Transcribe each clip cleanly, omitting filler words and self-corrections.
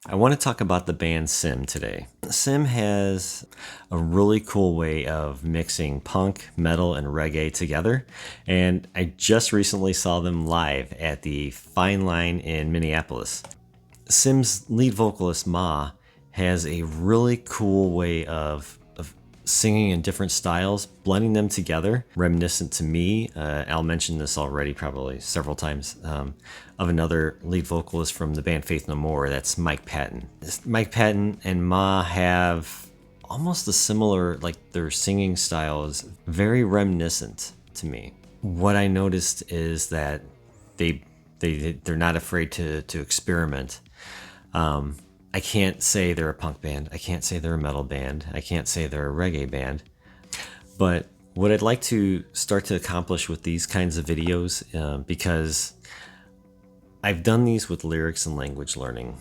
I want to talk about the band SiM today. SiM has a really cool way of mixing punk, metal, and reggae together, and I just recently saw them live at the Fine Line in Minneapolis. SiM's lead vocalist Ma has a really cool way of singing in different styles, blending them together, reminiscent to me. Al mentioned this already probably several times, of another lead vocalist from the band Faith No More. That's Mike Patton. Mike Patton and Ma have almost a similar, like their singing style is very reminiscent to me. What I noticed is that they're not afraid to experiment. I can't say they're a punk band. I can't say they're a metal band. I can't say they're a reggae band. But what I'd like to start to accomplish with these kinds of videos, because I've done these with lyrics and language learning,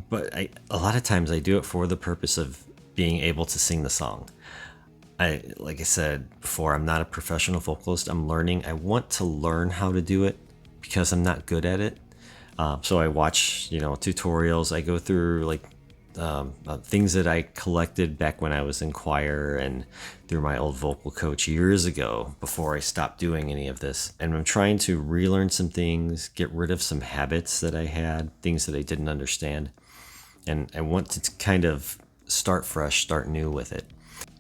but a lot of times I do it for the purpose of being able to sing the song. Like I said before, I'm not a professional vocalist. I'm learning. I want to learn how to do it because I'm not good at it. So I watch, tutorials. I go through like things that I collected back when I was in choir and through my old vocal coach years ago before I stopped doing any of this. And I'm trying to relearn some things, get rid of some habits that I had, things that I didn't understand. And I want to kind of start fresh, start new with it.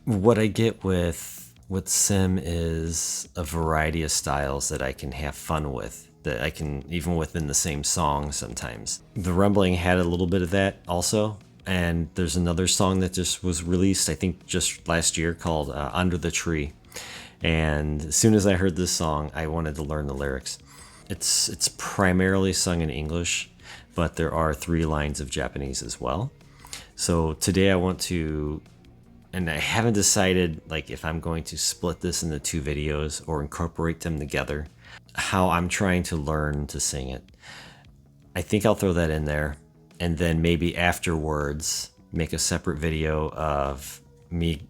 What I get with SiM is a variety of styles that I can have fun with, that I can, even within the same song sometimes. The Rumbling had a little bit of that also. And there's another song that just was released, I think just last year, called Under the Tree. And as soon as I heard this song, I wanted to learn the lyrics. It's primarily sung in English, but there are 3 lines of Japanese as well. So today I want to, and I haven't decided like if I'm going to split this into 2 videos or incorporate them together, how I'm trying to learn to sing it. I think I'll throw that in there, and then maybe afterwards make a separate video of me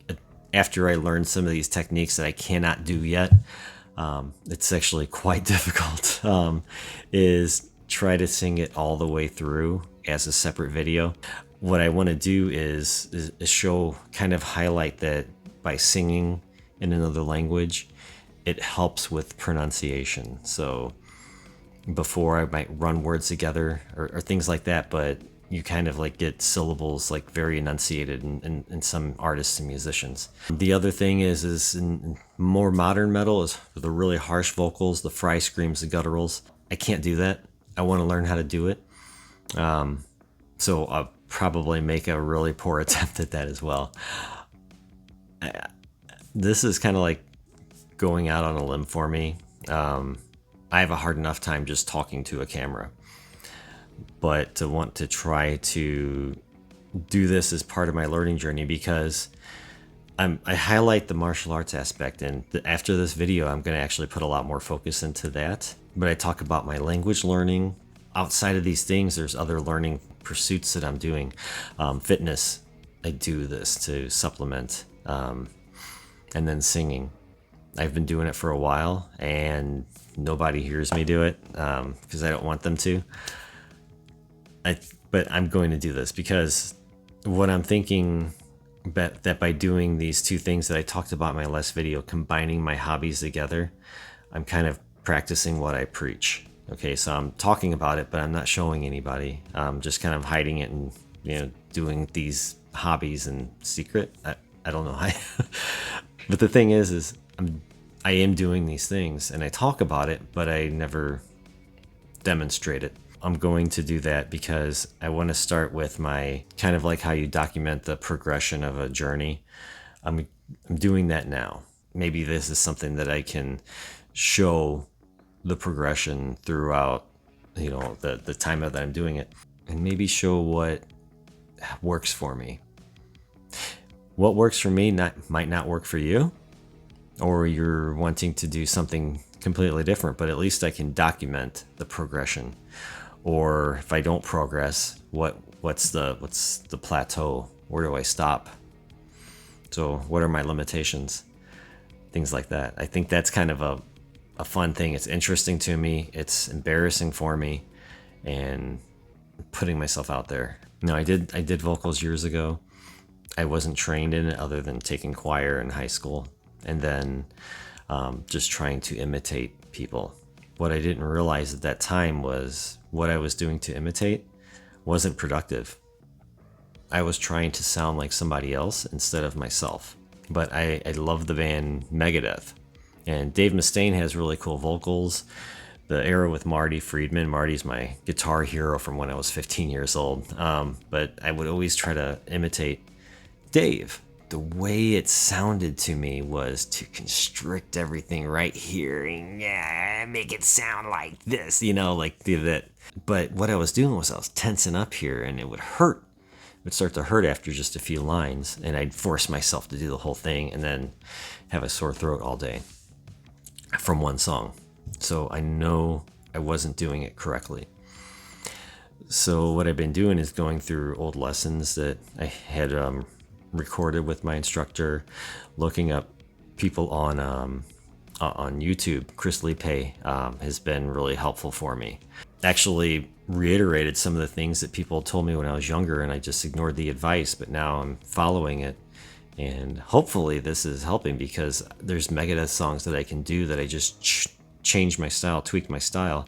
after I learn some of these techniques that I cannot do yet. It's actually quite difficult, is try to sing it all the way through as a separate video. What I want to do is show, kind of highlight that by singing in another language, it helps with pronunciation. So before I might run words together or things like that, but you kind of like get syllables like very enunciated in some artists and musicians. The other thing is in more modern metal is the really harsh vocals, the fry screams, the gutturals. I can't do that. I want to learn how to do it. So I'll probably make a really poor attempt at that as well. This is kind of like going out on a limb for me. I have a hard enough time just talking to a camera, but to want to try to do this as part of my learning journey, because I highlight the martial arts aspect, and after this video I'm going to actually put a lot more focus into that. But I talk about my language learning. Outside of these things, there's other learning pursuits that I'm doing. Fitness, I do this to supplement, and then singing. I've been doing it for a while and nobody hears me do it because I don't want them to. But I'm going to do this because what I'm thinking that by doing these 2 things that I talked about in my last video, combining my hobbies together, I'm kind of practicing what I preach. Okay, so I'm talking about it, but I'm not showing anybody. I'm just kind of hiding it and doing these hobbies in secret. I don't know how. But the thing is I am doing these things and I talk about it, but I never demonstrate it. I'm going to do that because I want to start with my kind of like how you document the progression of a journey. I'm doing that now. Maybe this is something that I can show the progression throughout, the time that I'm doing it, and maybe show what works for me. What works for me might not work for you, or you're wanting to do something completely different, but at least I can document the progression. Or if I don't progress, what's the plateau? Where do I stop? So what are my limitations? Things like that. I think that's kind of a fun thing. It's interesting to me. It's embarrassing for me. And putting myself out there. No, I did vocals years ago. I wasn't trained in it other than taking choir in high school, and then just trying to imitate people. What I didn't realize at that time was what I was doing to imitate wasn't productive. I was trying to sound like somebody else instead of myself. But I love the band Megadeth. And Dave Mustaine has really cool vocals. The era with Marty Friedman. Marty's my guitar hero from when I was 15 years old. But I would always try to imitate Dave. The way it sounded to me was to constrict everything right here and make it sound like this, like that. But what I was doing was I was tensing up here, and it would hurt. It would start to hurt after just a few lines, and I'd force myself to do the whole thing and then have a sore throat all day from one song. So I know I wasn't doing it correctly. So what I've been doing is going through old lessons that I had recorded with my instructor, looking up people on YouTube. Chris Liepe has been really helpful for me. Actually reiterated some of the things that people told me when I was younger, and I just ignored the advice, but now I'm following it. And hopefully this is helping, because there's Megadeth songs that I can do that I just change my style, tweak my style,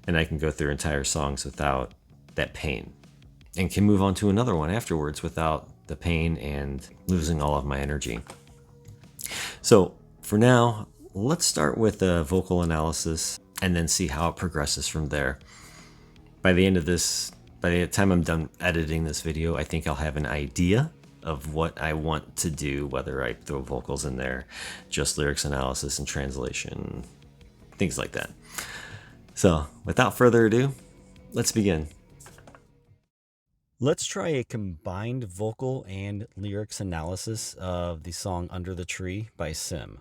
and I can go through entire songs without that pain, and can move on to another one afterwards without the pain and losing all of my energy. So for now, let's start with a vocal analysis and then see how it progresses from there. By the time I'm done editing this video, I think I'll have an idea of what I want to do, whether I throw vocals in there, just lyrics analysis and translation, things like that. So without further ado, let's begin. Let's try a combined vocal and lyrics analysis of the song Under the Tree by SiM.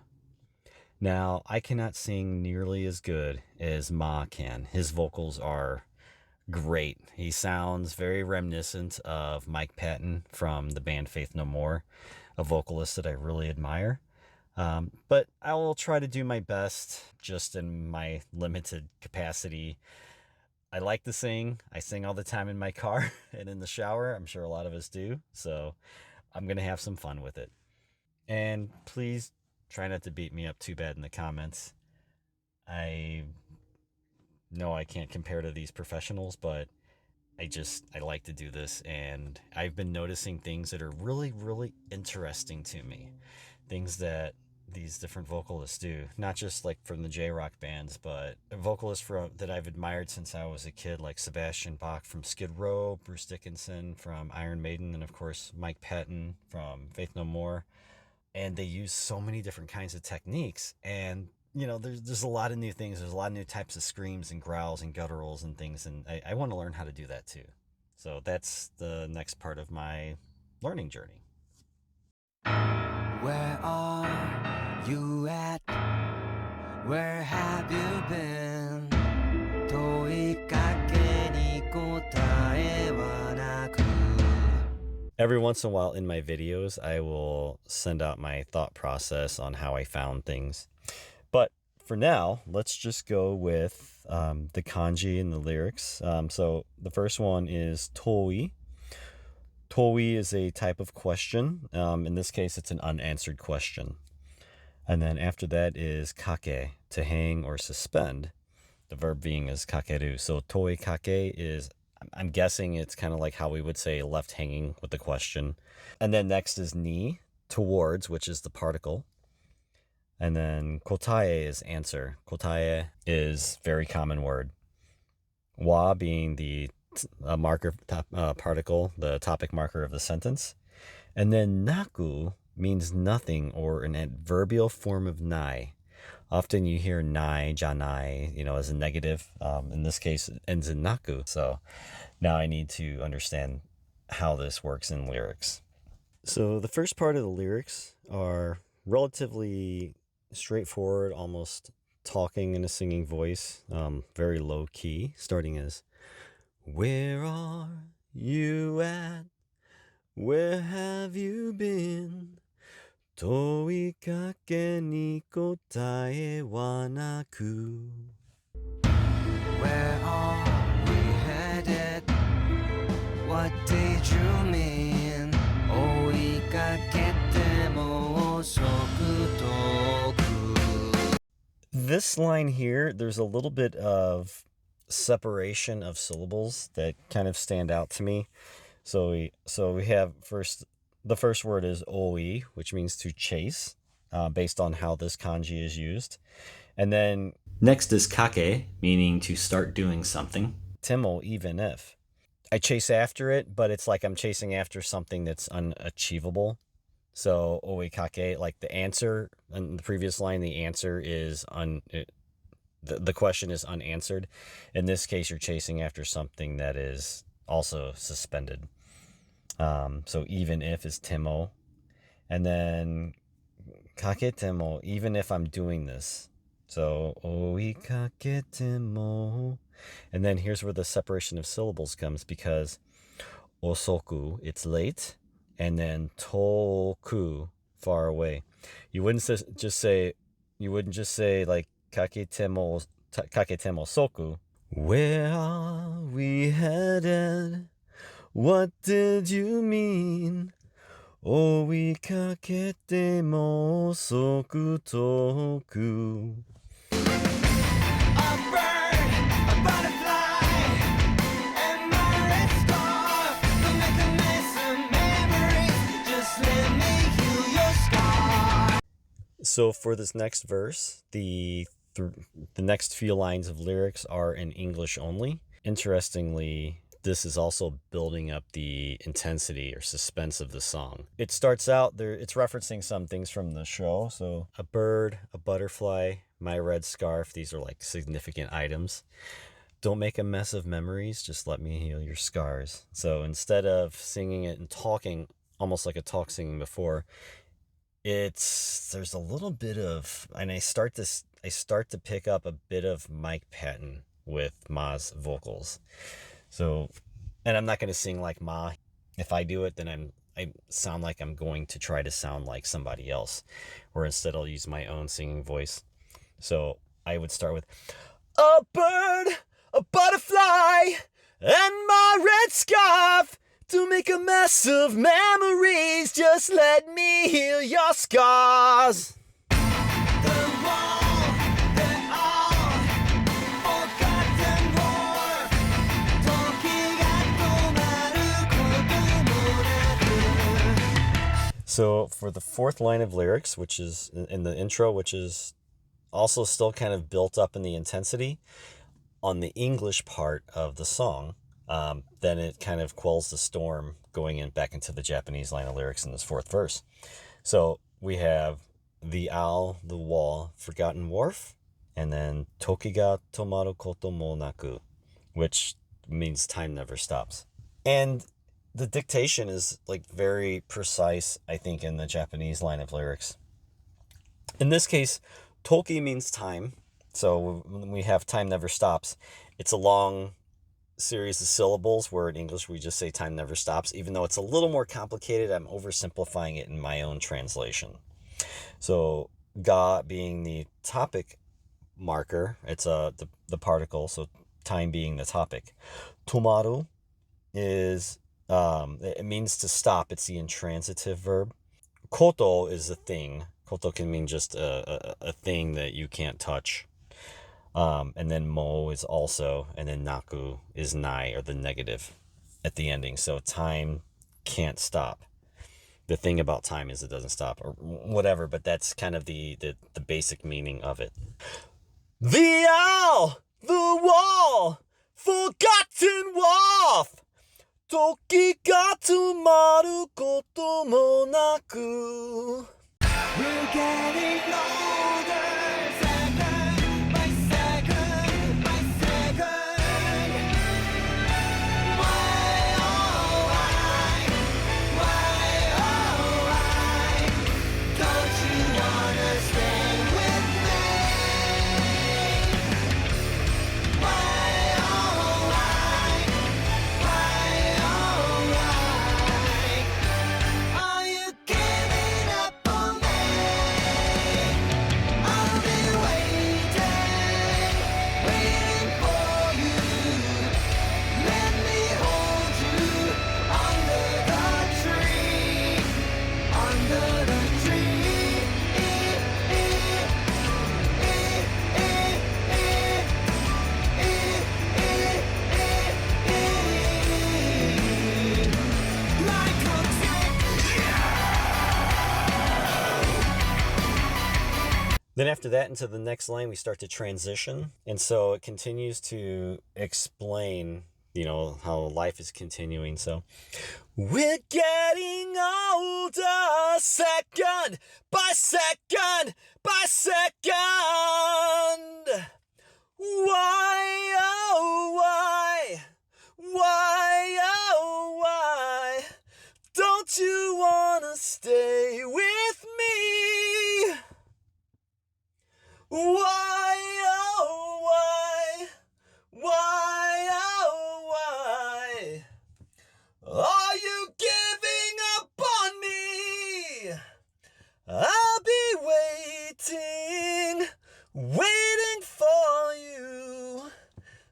Now, I cannot sing nearly as good as Ma can. His vocals are great. He sounds very reminiscent of Mike Patton from the band Faith No More, a vocalist that I really admire. But I will try to do my best just in my limited capacity. I like to sing. I sing all the time in my car and in the shower. I'm sure a lot of us do. So I'm going to have some fun with it. And please try not to beat me up too bad in the comments. I know I can't compare to these professionals, but I like to do this, and I've been noticing things that are really, really interesting to me. Things that these different vocalists do, not just like from the J-rock bands, but vocalists that I've admired since I was a kid, like Sebastian Bach from Skid Row, Bruce Dickinson from Iron Maiden, and of course Mike Patton from Faith No More. And they use so many different kinds of techniques, and there's a lot of new things. There's a lot of new types of screams and growls and gutturals and things, and I want to learn how to do that too. So that's the next part of my learning journey. Where are you at? Where have you been? 問いかけに答えはなく Every once in a while in my videos, I will send out my thought process on how I found things. But for now, let's just go with the kanji and the lyrics. So the first one is toi. Toi is a type of question. In this case, it's an unanswered question. And then after that is kake, to hang or suspend. The verb being is kakeru. So toi kake is, I'm guessing it's kind of like how we would say left hanging with the question. And then next is ni, towards, which is the particle. And then kotae is answer. Kotae is very common word. Wa being the particle, the topic marker of the sentence. And then naku means nothing, or an adverbial form of nai. Often you hear nai, janai, as a negative. In this case, it ends in naku. So now I need to understand how this works in lyrics. So the first part of the lyrics are relatively straightforward, almost talking in a singing voice, very low key, starting as, where are you at? Where have you been? 問いかけに答えはなく Where are we headed? What did you mean? 追いかけても遅く遠く This line here, there's a little bit of separation of syllables that kind of stand out to me. So we have the first word is oi, which means to chase, based on how this kanji is used. And then next is kake, meaning to start doing something. Temo, even if. I chase after it, but it's like I'm chasing after something that's unachievable. So oikake, like the answer in the previous line, the answer is the question is unanswered. In this case, you're chasing after something that is also suspended. So even if is temo, and then kake temo, even if I'm doing this. So oikake temo, and then here's where the separation of syllables comes, because osoku, it's late. And then toku, far away. You wouldn't just say like kaketemo soku. Where are we headed? What did you mean? Oikakete mo soku toku. So for this next verse, the next few lines of lyrics are in English only. Interestingly, this is also building up the intensity or suspense of the song. It starts out there, it's referencing some things from the show. So a bird, a butterfly, my red scarf, these are like significant items. Don't make a mess of memories, just let me heal your scars. So instead of singing it and talking, almost like a talk singing before, there's a little bit of, and I start to pick up a bit of Mike Patton with Ma's vocals. So, and I'm not going to sing like Ma. If I do it, then I sound like I'm going to try to sound like somebody else, or instead I'll use my own singing voice. So I would start with a bird, a butterfly, and my red scarf. To make a mess of memories, just let me heal your scars. So for the fourth line of lyrics, which is in the intro, which is also still kind of built up in the intensity, on the English part of the song, then it kind of quells the storm going back into the Japanese line of lyrics in this fourth verse. So we have the owl, the wall, forgotten wharf, and then toki ga tomaru koto mo naku, which means time never stops. And the dictation is like very precise, I think, in the Japanese line of lyrics. In this case, toki means time. So when we have time never stops, it's a long series of syllables, where in English we just say time never stops. Even though it's a little more complicated, I'm oversimplifying it in my own translation. So ga being the topic marker, it's the particle, so time being the topic. Tomaru is it means to stop. It's the intransitive verb. Koto is the thing. Koto can mean just a thing that you can't touch. And then mo is also, and then naku is nai, or the negative at the ending. So time can't stop. The thing about time is it doesn't stop, or whatever, but that's kind of the basic meaning of it. The owl, the wall, forgotten wharf, toki ga tomaru koto mo naku. We're getting older, second by second by second. Why, oh, why, don't you wanna stay with me? Why, oh, why, are you giving up on me? Then after that, into the next line, we start to transition. And so it continues to explain, how life is continuing. So, we're getting older, second by second by second. Why, oh, why, oh, why don't you wanna stay with me? Why, oh, why, oh, why are you giving up on me? I'll be waiting for you.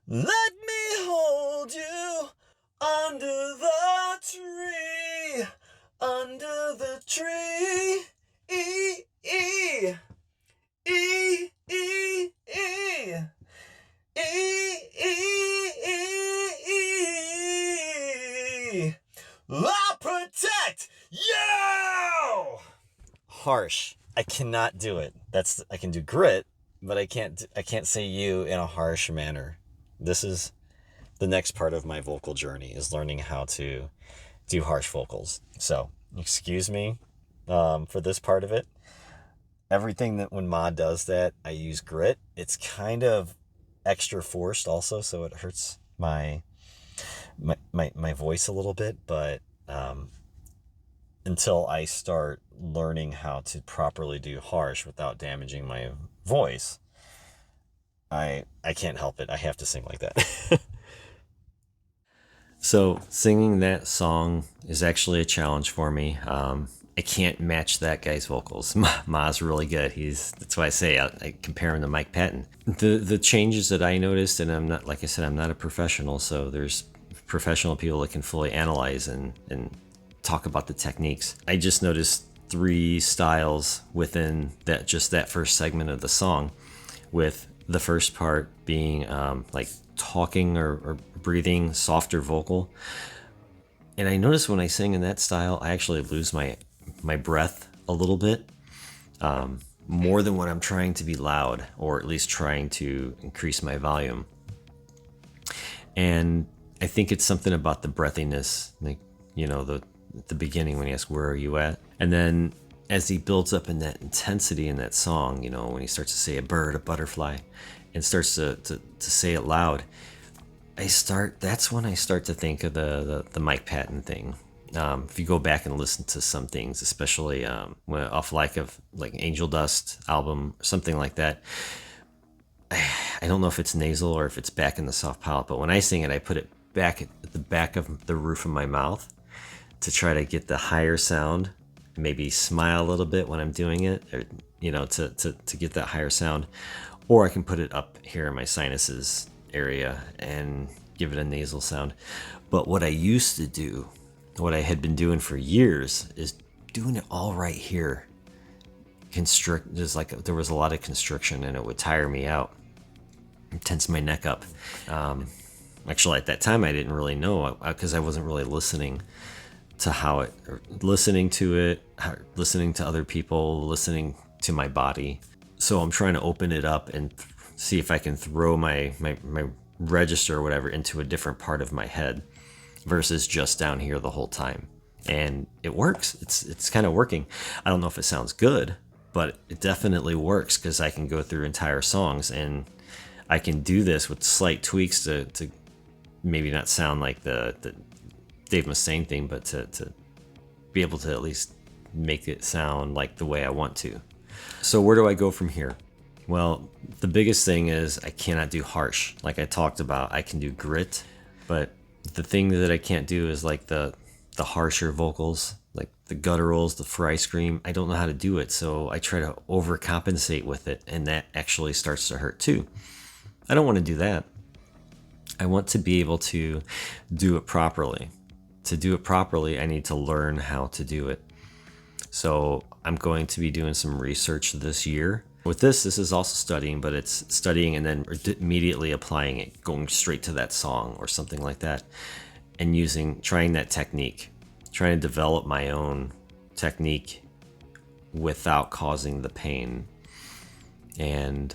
Let me hold you under the tree, under the tree. I'll protect you. Harsh. I cannot do it. I can do grit, but I can't say you in a harsh manner. This is the next part of my vocal journey, is learning how to do harsh vocals. So, excuse me for this part of it. Everything that when Ma does that, I use grit. It's kind of extra forced also, so it hurts my voice a little bit, but until I start learning how to properly do harsh without damaging my voice, I can't help it. I have to sing like that. So singing that song is actually a challenge for me. I can't match that guy's vocals. Ma's really good. That's why I say I compare him to Mike Patton. The changes that I noticed, and I'm not, like I said, I'm not a professional, so there's professional people that can fully analyze and talk about the techniques. I just noticed 3 styles within that first segment of the song, with the first part being like talking or breathing, softer vocal. And I noticed when I sing in that style, I actually lose my breath a little bit, more than when I'm trying to be loud, or at least trying to increase my volume. And I think it's something about the breathiness, like, at the beginning when he asks, "Where are you at?" And then as he builds up in that intensity in that song, when he starts to say a bird, a butterfly, and starts to say it loud, that's when I start to think of the Mike Patton thing. If you go back and listen to some things, especially off like Angel Dust album, something like that, I don't know if it's nasal or if it's back in the soft palate, but when I sing it, I put it back at the back of the roof of my mouth to try to get the higher sound, maybe smile a little bit when I'm doing it, or, to get that higher sound. Or I can put it up here in my sinuses area and give it a nasal sound. But what I used to do, what I had been doing for years, is doing it all right here. There was a lot of constriction, and it would tire me out and tense my neck up. Actually, at that time, I didn't really know, because I wasn't really listening to listening to other people, listening to my body. So I'm trying to open it up and see if I can throw my register or whatever into a different part of my head versus just down here the whole time. And it works. It's kind of working. I don't know if it sounds good, but it definitely works, because I can go through entire songs, and I can do this with slight tweaks to maybe not sound like the Dave Mustaine thing, but to be able to at least make it sound like the way I want to. So where do I go from here? Well, the biggest thing is I cannot do harsh. Like I talked about, I can do grit, but the thing that I can't do is like the harsher vocals, like the gutturals, the fry scream. I don't know how to do it, so I try to overcompensate with it, and that actually starts to hurt too. I don't want to do that. I want to be able to do it properly. To do it properly, I need to learn how to do it. So I'm going to be doing some research this year. With this is also studying, but it's studying and then immediately applying it, going straight to that song or something like that, and trying that technique, trying to develop my own technique without causing the pain. and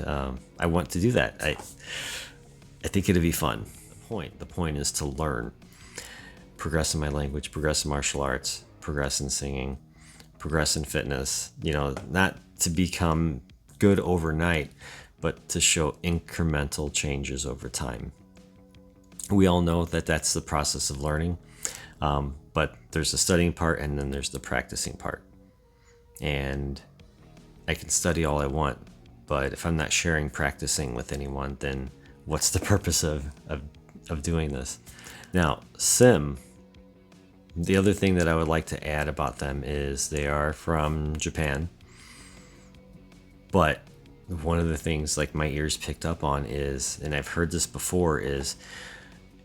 I want to do that. I think it'd be fun. The point is to learn, progress in my language, progress in martial arts, progress in singing, progress in fitness. Not to become good overnight, but to show incremental changes over time. We all know that that's the process of learning, but there's the studying part and then there's the practicing part. And I can study all I want, but if I'm not sharing practicing with anyone, then what's the purpose of doing this? Now, SiM, the other thing that I would like to add about them is they are from Japan. But one of the things like my ears picked up on is, and I've heard this before, is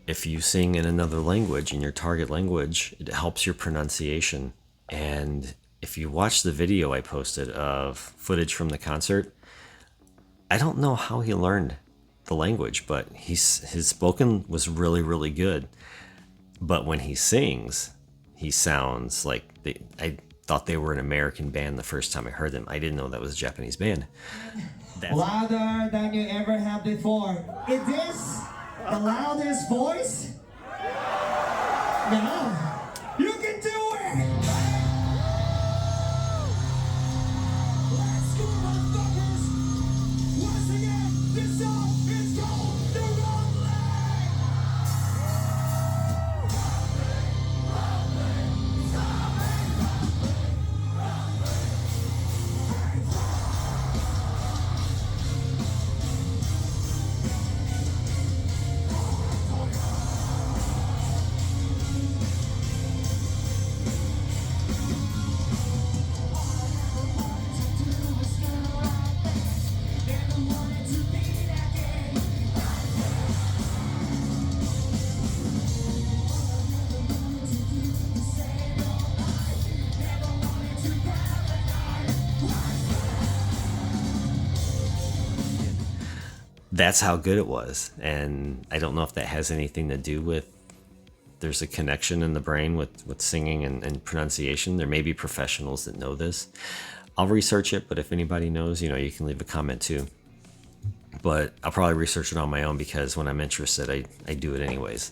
if you sing in another language, in your target language, it helps your pronunciation. And if you watch the video I posted of footage from the concert, I don't know how he learned the language, but his spoken was really, really good. But when he sings, he sounds like I thought they were an American band the first time I heard them. I didn't know that was a Japanese band. Louder than you ever have before. Is this the loudest voice? No. You can do it! Let's go, motherfuckers! Once again, this song is called The Wrong Leg! That's how good it was. And I don't know if that has anything to do with there's a connection in the brain with singing and pronunciation. There may be professionals that know this. I'll research it, but if anybody knows, you can leave a comment too. But I'll probably research it on my own because when I'm interested, I do it anyways.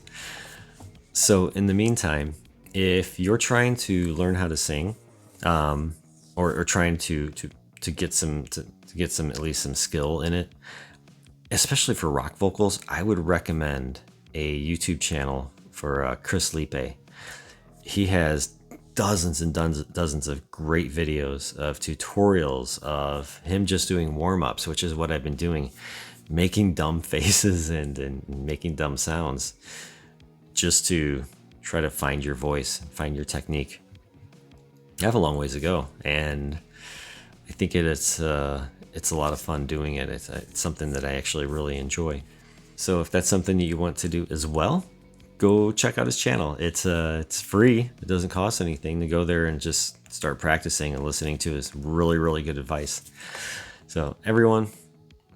So in the meantime, if you're trying to learn how to sing, or trying to get some at least some skill in it, especially for rock vocals, I would recommend a YouTube channel for Chris Liepe. He has dozens and dozens of great videos of tutorials of him just doing warm-ups, which is what I've been doing, making dumb faces and making dumb sounds just to try to find your voice, find your technique. I have a long ways to go, and I think it's a lot of fun doing it. It's something that I actually really enjoy. So if that's something that you want to do as well, go check out his channel. It's free. It doesn't cost anything to go there and just start practicing and listening to his really, really good advice. So everyone,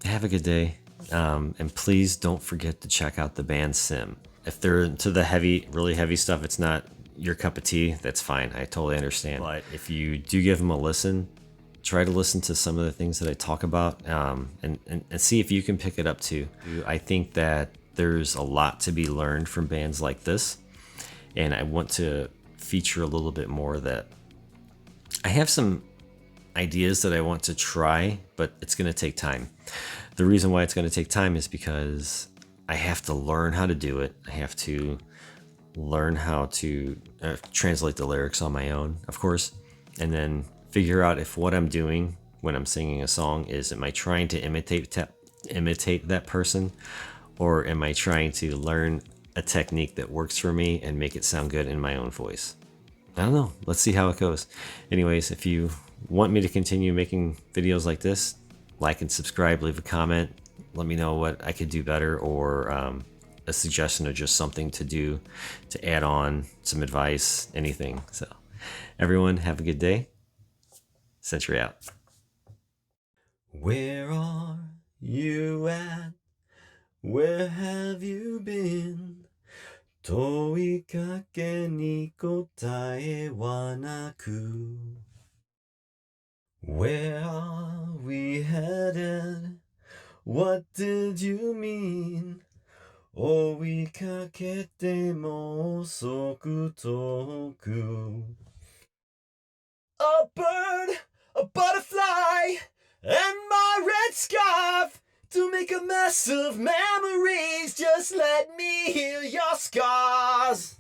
have a good day. And please don't forget to check out the band SiM. If they're into the really heavy stuff, it's not your cup of tea, that's fine. I totally understand. But if you do give them a listen, try to listen to some of the things that I talk about, and see if you can pick it up too. I think that there's a lot to be learned from bands like this, and I want to feature a little bit more that I have some ideas that I want to try, but it's going to take time. The reason why it's going to take time is because I have to learn how to do it. I have to learn how to translate the lyrics on my own, of course, and then figure out if what I'm doing when I'm singing a song is, am I trying to imitate that person, or am I trying to learn a technique that works for me and make it sound good in my own voice? I don't know. Let's see how it goes. Anyways, if you want me to continue making videos like this, like and subscribe, leave a comment, let me know what I could do better, or a suggestion of just something to do to add on, some advice, anything. So everyone, have a good day. Century out. Where are you at? Where have you been? 問いかけに答えはなく Where are we headed? What did you mean? 追いかけても遅く遠く A bird, a butterfly, and my red scarf to make a mess of memories. Just let me heal your scars.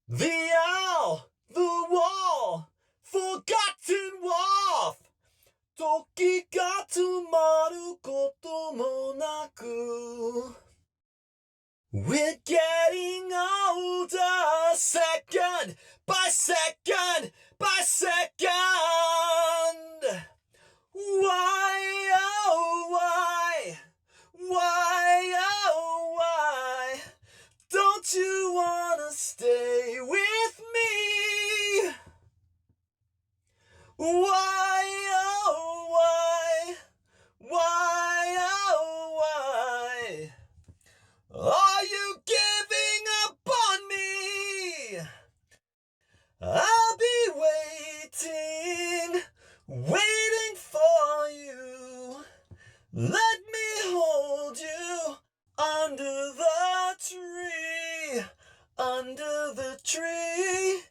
The owl, the wall, forgotten wharf. 時が止まることもなく We're getting older, second by second by second. Why, oh, why, oh, why don't you wanna stay with me? Why, oh, why, oh, why are you giving up on me? I'll be waiting for you. Let me hold you under the tree, under the tree.